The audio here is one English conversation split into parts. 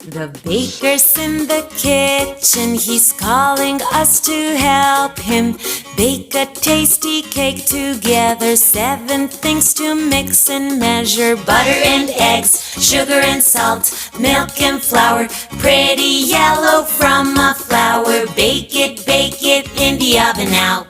The baker's in the kitchen, he's calling us to help him bake a tasty cake together. 7 things to mix and measure: butter and eggs, sugar and salt, milk and flour, pretty yellow from a flower. Bake it in the oven now.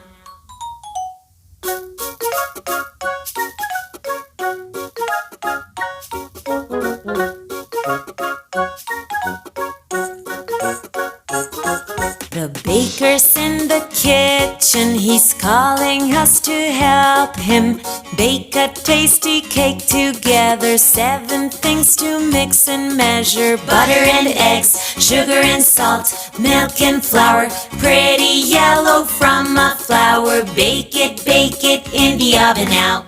The baker's in the kitchen, he's calling us to help him bake a tasty cake together. 7 things to mix and measure: butter and eggs, sugar and salt, milk and flour, pretty yellow from a flower. Bake it in the oven now.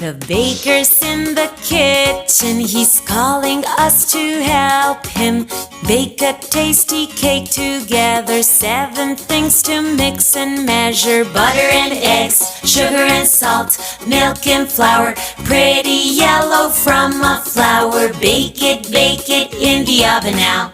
The baker's in the kitchen, he's calling us to help him bake a tasty cake together. 7 things to mix and measure: butter and eggs, sugar and salt, milk and flour, pretty yellow from a flower. Bake it in the oven now.